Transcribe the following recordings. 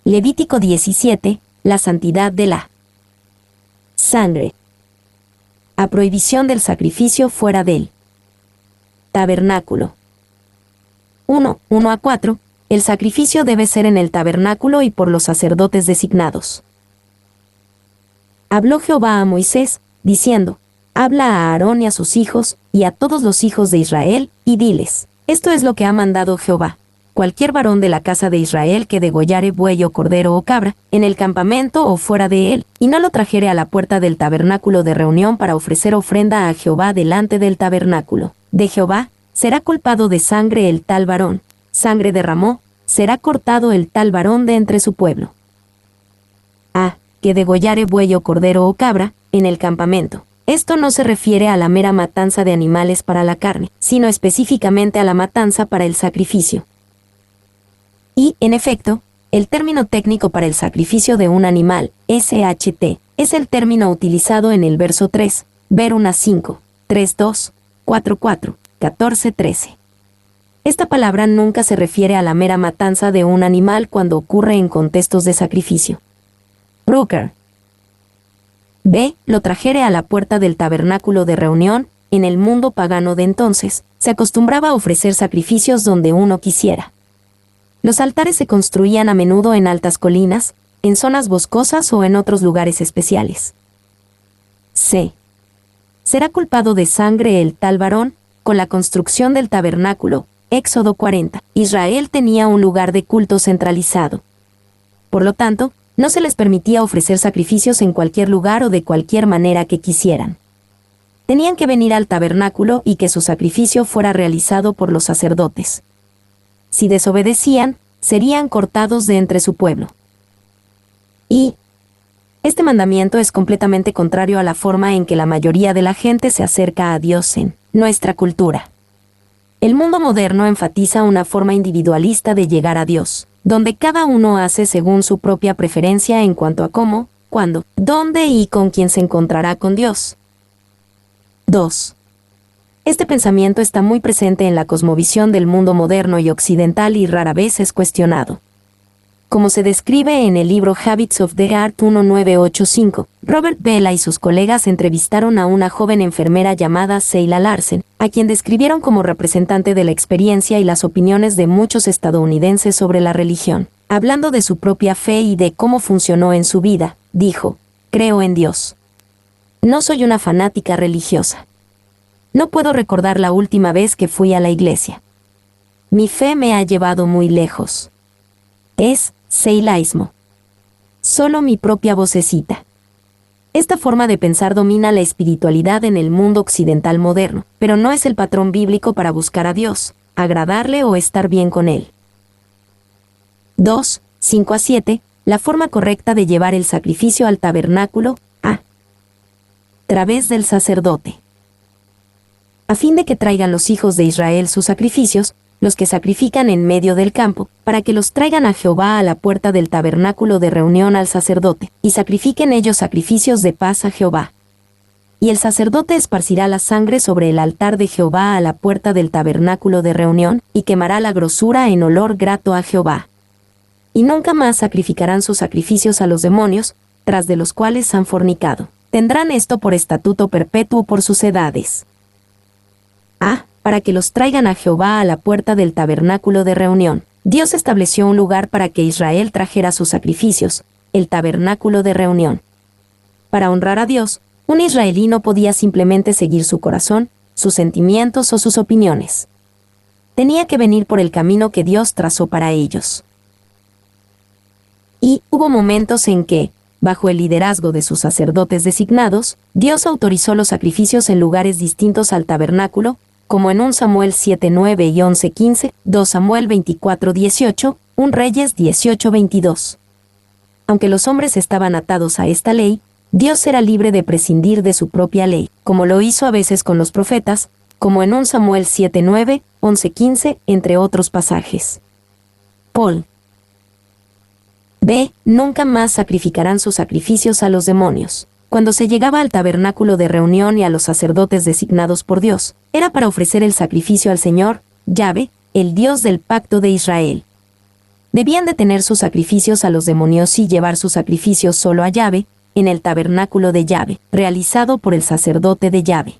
Levítico 17, la santidad de la sangre. A prohibición del sacrificio fuera del tabernáculo. 1:1-4. El sacrificio debe ser en el tabernáculo y por los sacerdotes designados. Habló Jehová a Moisés, diciendo: Habla a Aarón y a sus hijos, y a todos los hijos de Israel, y diles: Esto es lo que ha mandado Jehová. Cualquier varón de la casa de Israel que degollare buey o cordero o cabra, en el campamento o fuera de él, y no lo trajere a la puerta del tabernáculo de reunión para ofrecer ofrenda a Jehová delante del tabernáculo de Jehová, será culpado de sangre el tal varón. Sangre derramó, será cortado el tal varón de entre su pueblo. Que degollare buey o cordero o cabra, en el campamento. Esto no se refiere a la mera matanza de animales para la carne, sino específicamente a la matanza para el sacrificio. Y, en efecto, el término técnico para el sacrificio de un animal, SHT, es el término utilizado en el verso 3, ver 1:5, 3:2, 4:4, 14:13. Esta palabra nunca se refiere a la mera matanza de un animal cuando ocurre en contextos de sacrificio. Brooker. B. Lo trajere a la puerta del tabernáculo de reunión. En el mundo pagano de entonces, se acostumbraba a ofrecer sacrificios donde uno quisiera. Los altares se construían a menudo en altas colinas, en zonas boscosas o en otros lugares especiales. C. Será culpado de sangre el tal varón. Con la construcción del tabernáculo, Éxodo 40, Israel tenía un lugar de culto centralizado. Por lo tanto, no se les permitía ofrecer sacrificios en cualquier lugar o de cualquier manera que quisieran. Tenían que venir al tabernáculo y que su sacrificio fuera realizado por los sacerdotes. Si desobedecían, serían cortados de entre su pueblo. Y este mandamiento es completamente contrario a la forma en que la mayoría de la gente se acerca a Dios en nuestra cultura. El mundo moderno enfatiza una forma individualista de llegar a Dios, donde cada uno hace según su propia preferencia en cuanto a cómo, cuándo, dónde y con quién se encontrará con Dios. 2. Este pensamiento está muy presente en la cosmovisión del mundo moderno y occidental y rara vez es cuestionado. Como se describe en el libro Habits of the Heart 1985, Robert Bella y sus colegas entrevistaron a una joven enfermera llamada Seila Larsen, a quien describieron como representante de la experiencia y las opiniones de muchos estadounidenses sobre la religión. Hablando de su propia fe y de cómo funcionó en su vida, dijo: Creo en Dios. No soy una fanática religiosa. No puedo recordar la última vez que fui a la iglesia. Mi fe me ha llevado muy lejos. Es seilaísmo. Solo mi propia vocecita. Esta forma de pensar domina la espiritualidad en el mundo occidental moderno, pero no es el patrón bíblico para buscar a Dios, agradarle o estar bien con Él. 2, 5-7. La forma correcta de llevar el sacrificio al tabernáculo, a través del sacerdote. A fin de que traigan los hijos de Israel sus sacrificios, los que sacrifican en medio del campo, para que los traigan a Jehová a la puerta del tabernáculo de reunión al sacerdote, y sacrifiquen ellos sacrificios de paz a Jehová. Y el sacerdote esparcirá la sangre sobre el altar de Jehová a la puerta del tabernáculo de reunión, y quemará la grosura en olor grato a Jehová. Y nunca más sacrificarán sus sacrificios a los demonios, tras de los cuales han fornicado. Tendrán esto por estatuto perpetuo por sus edades. Para que los traigan a Jehová a la puerta del tabernáculo de reunión. Dios estableció un lugar para que Israel trajera sus sacrificios, el tabernáculo de reunión. Para honrar a Dios, un israelí no podía simplemente seguir su corazón, sus sentimientos o sus opiniones. Tenía que venir por el camino que Dios trazó para ellos. Y hubo momentos en que, bajo el liderazgo de sus sacerdotes designados, Dios autorizó los sacrificios en lugares distintos al tabernáculo, como en 1 Samuel 7:9 y 11:15, 2 Samuel 24:18, 1 Reyes 18:22. Aunque los hombres estaban atados a esta ley, Dios era libre de prescindir de su propia ley, como lo hizo a veces con los profetas, como en 1 Samuel 7:9, 11:15, entre otros pasajes. Paul. B. Nunca más sacrificarán sus sacrificios a los demonios. Cuando se llegaba al tabernáculo de reunión y a los sacerdotes designados por Dios, era para ofrecer el sacrificio al Señor, Yahvé, el Dios del pacto de Israel. Debían de tener sus sacrificios a los demonios y llevar sus sacrificios solo a Yahvé, en el tabernáculo de Yahvé, realizado por el sacerdote de Yahvé.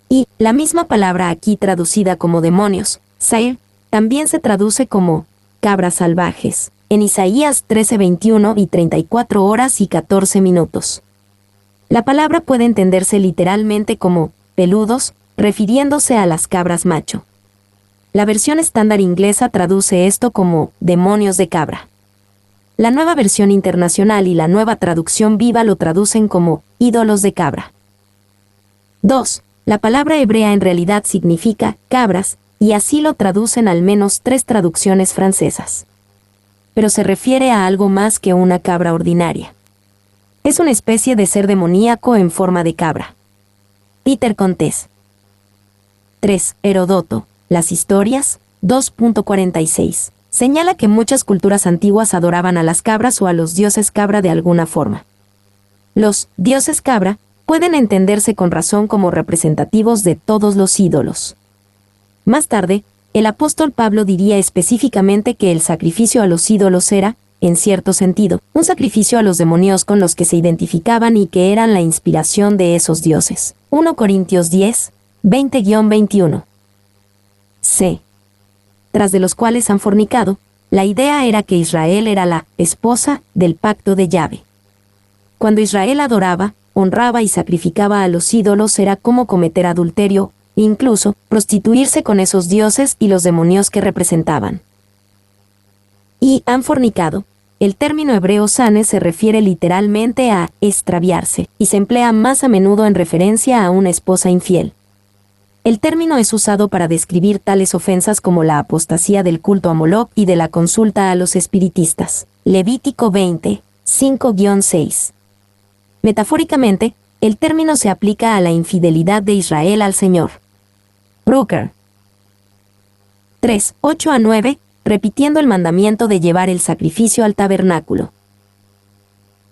Y la misma palabra aquí traducida como demonios, Sair, también se traduce como cabras salvajes, en Isaías 13:21 y 34 horas y 14 minutos. La palabra puede entenderse literalmente como peludos, refiriéndose a las cabras macho. La versión estándar inglesa traduce esto como demonios de cabra. La nueva versión internacional y la nueva traducción viva lo traducen como ídolos de cabra. 2. La palabra hebrea en realidad significa cabras, y así lo traducen al menos 3 traducciones francesas. Pero se refiere a algo más que una cabra ordinaria. Es una especie de ser demoníaco en forma de cabra. Peter Contés. 3. Heródoto. Las historias, 2.46. Señala que muchas culturas antiguas adoraban a las cabras o a los dioses cabra de alguna forma. Los dioses cabra pueden entenderse con razón como representativos de todos los ídolos. Más tarde, el apóstol Pablo diría específicamente que el sacrificio a los ídolos era, en cierto sentido, un sacrificio a los demonios con los que se identificaban y que eran la inspiración de esos dioses. 1 Corintios 10, 20-21. C. Tras de los cuales han fornicado, la idea era que Israel era la esposa del pacto de Yahvé. Cuando Israel adoraba, honraba y sacrificaba a los ídolos era como cometer adulterio, incluso prostituirse con esos dioses y los demonios que representaban. Y han fornicado. El término hebreo sane se refiere literalmente a extraviarse, y se emplea más a menudo en referencia a una esposa infiel. El término es usado para describir tales ofensas como la apostasía del culto a Moloc y de la consulta a los espiritistas. Levítico 20, 5-6. Metafóricamente, el término se aplica a la infidelidad de Israel al Señor. Brooker. 3, 8-9, repitiendo el mandamiento de llevar el sacrificio al tabernáculo.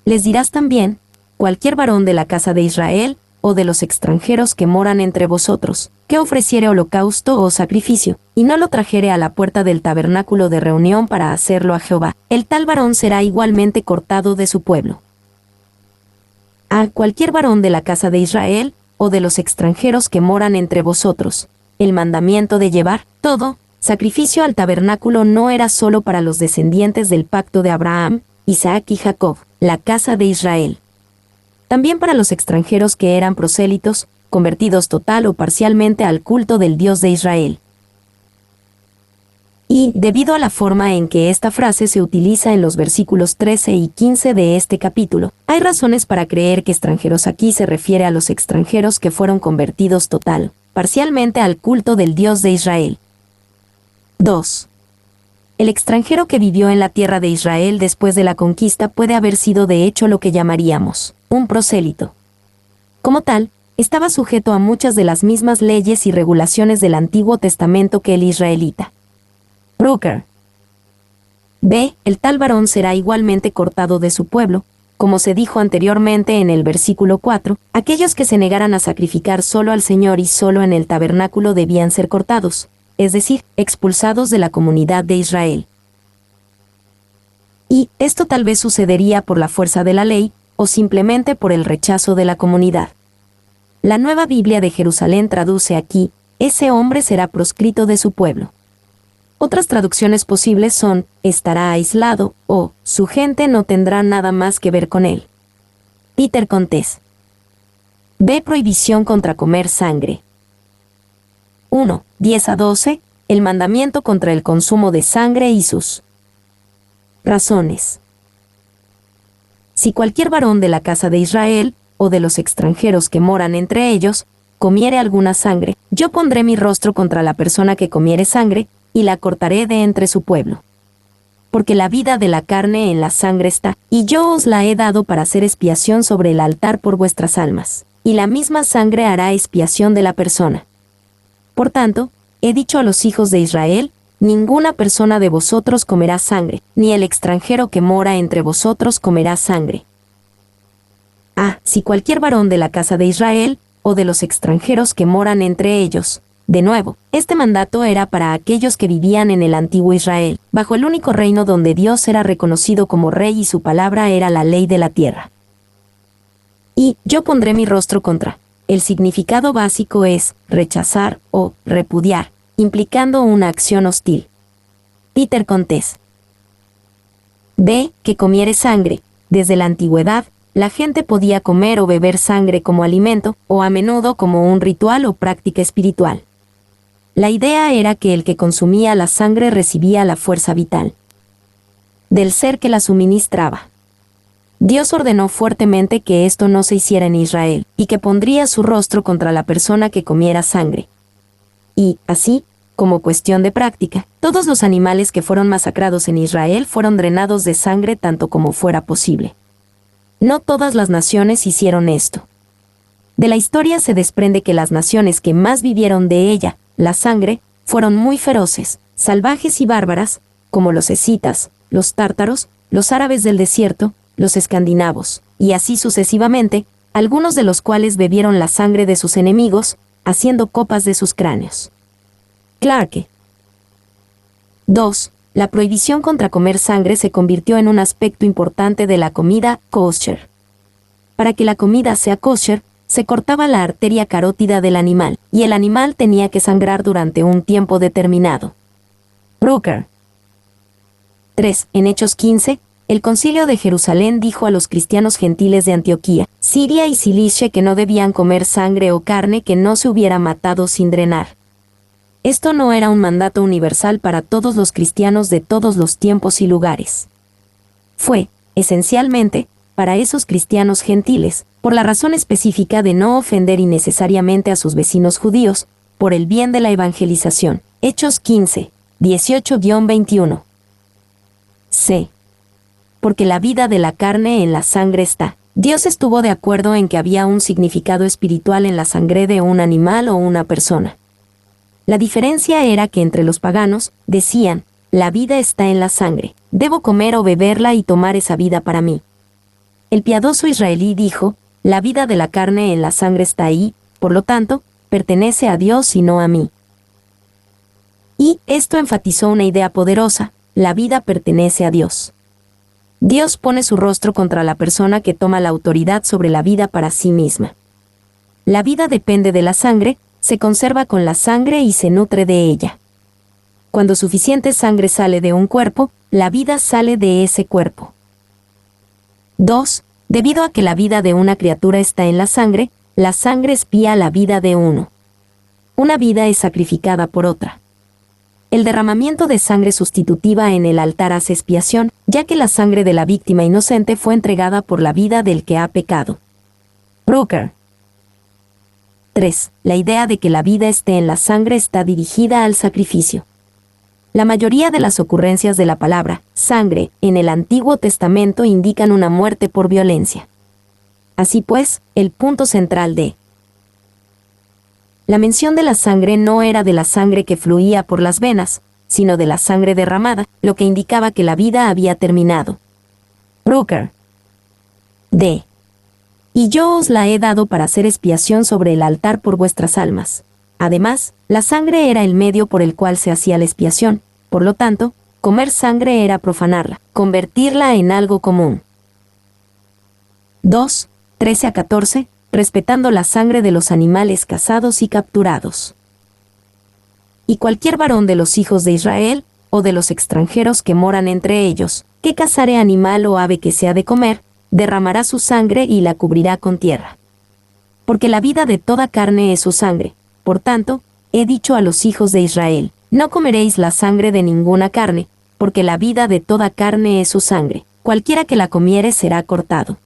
Les dirás también, cualquier varón de la casa de Israel, o de los extranjeros que moran entre vosotros, que ofreciere holocausto o sacrificio, y no lo trajere a la puerta del tabernáculo de reunión para hacerlo a Jehová, el tal varón será igualmente cortado de su pueblo. A cualquier varón de la casa de Israel, o de los extranjeros que moran entre vosotros, el mandamiento de llevar todo sacrificio al tabernáculo no era solo para los descendientes del pacto de Abraham, Isaac y Jacob, la casa de Israel. También para los extranjeros que eran prosélitos, convertidos total o parcialmente al culto del Dios de Israel. Y, debido a la forma en que esta frase se utiliza en los versículos 13 y 15 de este capítulo, hay razones para creer que extranjeros aquí se refiere a los extranjeros que fueron convertidos total, parcialmente al culto del Dios de Israel. 2. El extranjero que vivió en la tierra de Israel después de la conquista puede haber sido de hecho lo que llamaríamos un prosélito. Como tal, estaba sujeto a muchas de las mismas leyes y regulaciones del Antiguo Testamento que el israelita. Brooker. B. El tal varón será igualmente cortado de su pueblo, como se dijo anteriormente en el versículo 4, aquellos que se negaran a sacrificar solo al Señor y solo en el tabernáculo debían ser cortados, es decir, expulsados de la comunidad de Israel. Y esto tal vez sucedería por la fuerza de la ley, o simplemente por el rechazo de la comunidad. La Nueva Biblia de Jerusalén traduce aquí, ese hombre será proscrito de su pueblo. Otras traducciones posibles son, estará aislado, o, su gente no tendrá nada más que ver con él. Peter Contés. B. Prohibición contra comer sangre. 1. 10-12, el mandamiento contra el consumo de sangre y sus razones. Si cualquier varón de la casa de Israel, o de los extranjeros que moran entre ellos, comiere alguna sangre, yo pondré mi rostro contra la persona que comiere sangre, y la cortaré de entre su pueblo. Porque la vida de la carne en la sangre está, y yo os la he dado para hacer expiación sobre el altar por vuestras almas, y la misma sangre hará expiación de la persona. Por tanto, he dicho a los hijos de Israel, ninguna persona de vosotros comerá sangre, ni el extranjero que mora entre vosotros comerá sangre. Si cualquier varón de la casa de Israel, o de los extranjeros que moran entre ellos, De nuevo, este mandato era para aquellos que vivían en el antiguo Israel, bajo el único reino donde Dios era reconocido como rey y su palabra era la ley de la tierra. Y yo pondré mi rostro contra. El significado básico es rechazar o repudiar, implicando una acción hostil. Peter Contes. B. Que comiere sangre. Desde la antigüedad, la gente podía comer o beber sangre como alimento, o a menudo como un ritual o práctica espiritual. La idea era que el que consumía la sangre recibía la fuerza vital del ser que la suministraba. Dios ordenó fuertemente que esto no se hiciera en Israel, y que pondría su rostro contra la persona que comiera sangre. Y, así, como cuestión de práctica, todos los animales que fueron masacrados en Israel fueron drenados de sangre tanto como fuera posible. No todas las naciones hicieron esto. De la historia se desprende que las naciones que más vivieron de ella, la sangre, fueron muy feroces, salvajes y bárbaras, como los escitas, los tártaros, los árabes del desierto, los escandinavos, y así sucesivamente, algunos de los cuales bebieron la sangre de sus enemigos, haciendo copas de sus cráneos. Clarke. 2. La prohibición contra comer sangre se convirtió en un aspecto importante de la comida kosher. Para que la comida sea kosher, se cortaba la arteria carótida del animal, y el animal tenía que sangrar durante un tiempo determinado. Brooker. 3. En Hechos 15, el Concilio de Jerusalén dijo a los cristianos gentiles de Antioquía, Siria y Cilicia que no debían comer sangre o carne que no se hubiera matado sin drenar. Esto no era un mandato universal para todos los cristianos de todos los tiempos y lugares. Fue, esencialmente, para esos cristianos gentiles, por la razón específica de no ofender innecesariamente a sus vecinos judíos, por el bien de la evangelización. Hechos 15, 18-21. C. Porque la vida de la carne en la sangre está. Dios estuvo de acuerdo en que había un significado espiritual en la sangre de un animal o una persona. La diferencia era que entre los paganos, decían, la vida está en la sangre, debo comer o beberla y tomar esa vida para mí. El piadoso israelí dijo, la vida de la carne en la sangre está ahí, por lo tanto, pertenece a Dios y no a mí. Y esto enfatizó una idea poderosa, la vida pertenece a Dios. Dios pone su rostro contra la persona que toma la autoridad sobre la vida para sí misma. La vida depende de la sangre, se conserva con la sangre y se nutre de ella. Cuando suficiente sangre sale de un cuerpo, la vida sale de ese cuerpo. 2. Debido a que la vida de una criatura está en la sangre espía la vida de uno. Una vida es sacrificada por otra. El derramamiento de sangre sustitutiva en el altar hace expiación, ya que la sangre de la víctima inocente fue entregada por la vida del que ha pecado. Brooker. 3. La idea de que la vida esté en la sangre está dirigida al sacrificio. La mayoría de las ocurrencias de la palabra sangre en el Antiguo Testamento indican una muerte por violencia. Así pues, el punto central de la mención de la sangre no era de la sangre que fluía por las venas, sino de la sangre derramada, lo que indicaba que la vida había terminado. Brooker. D. Y yo os la he dado para hacer expiación sobre el altar por vuestras almas. Además, la sangre era el medio por el cual se hacía la expiación, por lo tanto, comer sangre era profanarla, convertirla en algo común. 2, 13-14, respetando la sangre de los animales cazados y capturados. Y cualquier varón de los hijos de Israel, o de los extranjeros que moran entre ellos, que cazare animal o ave que sea de comer, derramará su sangre y la cubrirá con tierra. Porque la vida de toda carne es su sangre. Por tanto, he dicho a los hijos de Israel, no comeréis la sangre de ninguna carne, porque la vida de toda carne es su sangre. Cualquiera que la comiere será cortado.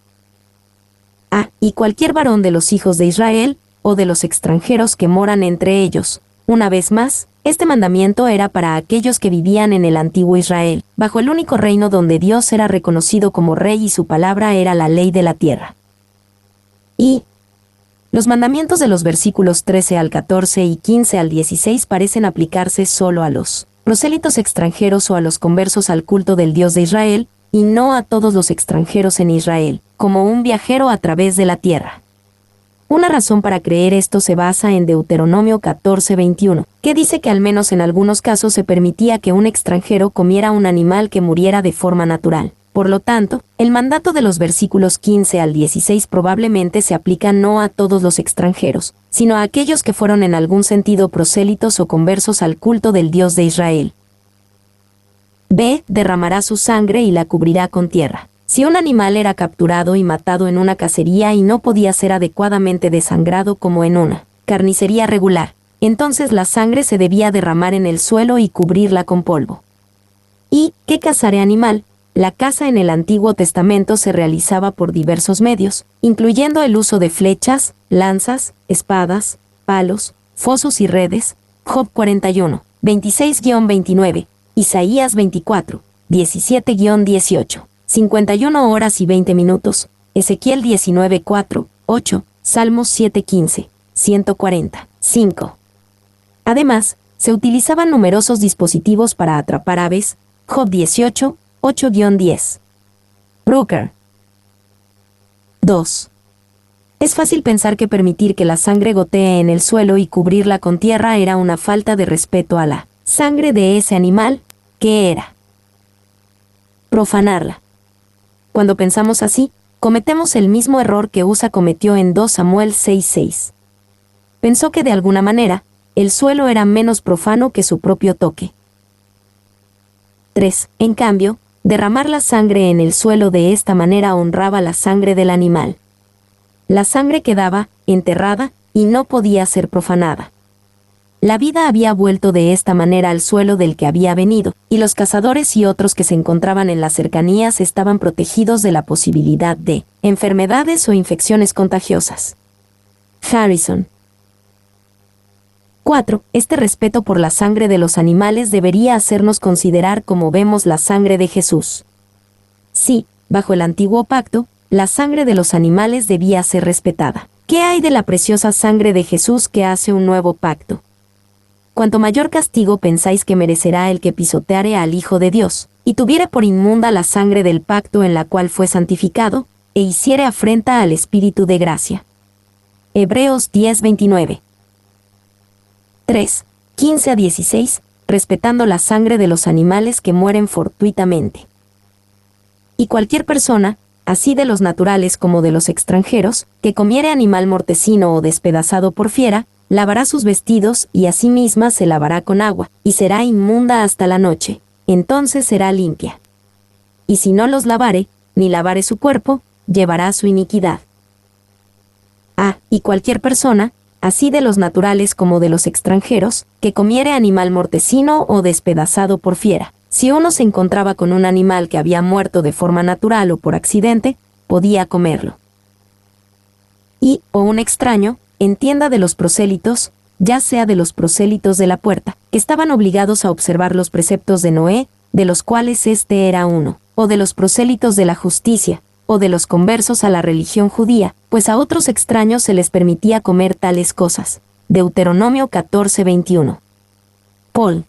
Y cualquier varón de los hijos de Israel, o de los extranjeros que moran entre ellos. Una vez más, este mandamiento era para aquellos que vivían en el antiguo Israel, bajo el único reino donde Dios era reconocido como rey y su palabra era la ley de la tierra. Y los mandamientos de los versículos 13 al 14 y 15 al 16 parecen aplicarse solo a los prosélitos extranjeros o a los conversos al culto del Dios de Israel, y no a todos los extranjeros en Israel, como un viajero a través de la tierra. Una razón para creer esto se basa en Deuteronomio 14:21, que dice que al menos en algunos casos se permitía que un extranjero comiera un animal que muriera de forma natural. Por lo tanto, el mandato de los versículos 15 al 16 probablemente se aplica no a todos los extranjeros, sino a aquellos que fueron en algún sentido prosélitos o conversos al culto del Dios de Israel. B. Derramará su sangre y la cubrirá con tierra. Si un animal era capturado y matado en una cacería y no podía ser adecuadamente desangrado como en una carnicería regular, entonces la sangre se debía derramar en el suelo y cubrirla con polvo. ¿Y qué cazaré animal? La caza en el Antiguo Testamento se realizaba por diversos medios, incluyendo el uso de flechas, lanzas, espadas, palos, fosos y redes. Job 41, 26-29, Isaías 24, 17-18. 51 horas y 20 minutos, Ezequiel 19:4, 8, Salmos 7:15, 140, 5. Además, se utilizaban numerosos dispositivos para atrapar aves, Job 18, 8-10. Brooker. 2. Es fácil pensar que permitir que la sangre gotee en el suelo y cubrirla con tierra era una falta de respeto a la sangre de ese animal, ¿qué era? Profanarla. Cuando pensamos así, cometemos el mismo error que Usa cometió en 2 Samuel 6:6. Pensó que de alguna manera, el suelo era menos profano que su propio toque. 3. En cambio, derramar la sangre en el suelo de esta manera honraba la sangre del animal. La sangre quedaba enterrada y no podía ser profanada. La vida había vuelto de esta manera al suelo del que había venido, y los cazadores y otros que se encontraban en las cercanías estaban protegidos de la posibilidad de enfermedades o infecciones contagiosas. Harrison. 4. Este respeto por la sangre de los animales debería hacernos considerar cómo vemos la sangre de Jesús. Sí, bajo el antiguo pacto, la sangre de los animales debía ser respetada. ¿Qué hay de la preciosa sangre de Jesús que hace un nuevo pacto? Cuanto mayor castigo pensáis que merecerá el que pisoteare al Hijo de Dios, y tuviere por inmunda la sangre del pacto en la cual fue santificado, e hiciere afrenta al Espíritu de gracia. Hebreos 10:29. 3. 15-16, respetando la sangre de los animales que mueren fortuitamente. Y cualquier persona, así de los naturales como de los extranjeros, que comiere animal mortecino o despedazado por fiera, lavará sus vestidos y a sí misma se lavará con agua, y será inmunda hasta la noche, entonces será limpia. Y si no los lavare, ni lavare su cuerpo, llevará su iniquidad. Y cualquier persona, así de los naturales como de los extranjeros, que comiere animal mortecino o despedazado por fiera. Si uno se encontraba con un animal que había muerto de forma natural o por accidente, podía comerlo. O un extraño, en tienda de los prosélitos, ya sea de los prosélitos de la puerta, que estaban obligados a observar los preceptos de Noé, de los cuales este era uno, o de los prosélitos de la justicia, o de los conversos a la religión judía, pues a otros extraños se les permitía comer tales cosas. Deuteronomio 14:21. Paul.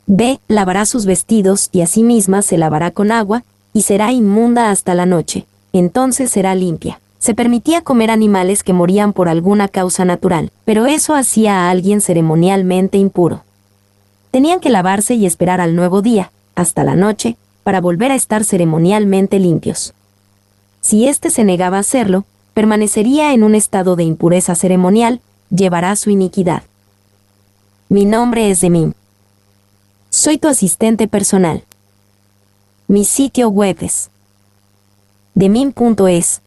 B. Lavará sus vestidos y a sí misma se lavará con agua, y será inmunda hasta la noche, entonces será limpia. Se permitía comer animales que morían por alguna causa natural, pero eso hacía a alguien ceremonialmente impuro. Tenían que lavarse y esperar al nuevo día, hasta la noche, para volver a estar ceremonialmente limpios. Si éste se negaba a hacerlo, permanecería en un estado de impureza ceremonial, llevará su iniquidad. Mi nombre es Demim. Soy tu asistente personal. Mi sitio web es demim.es.tl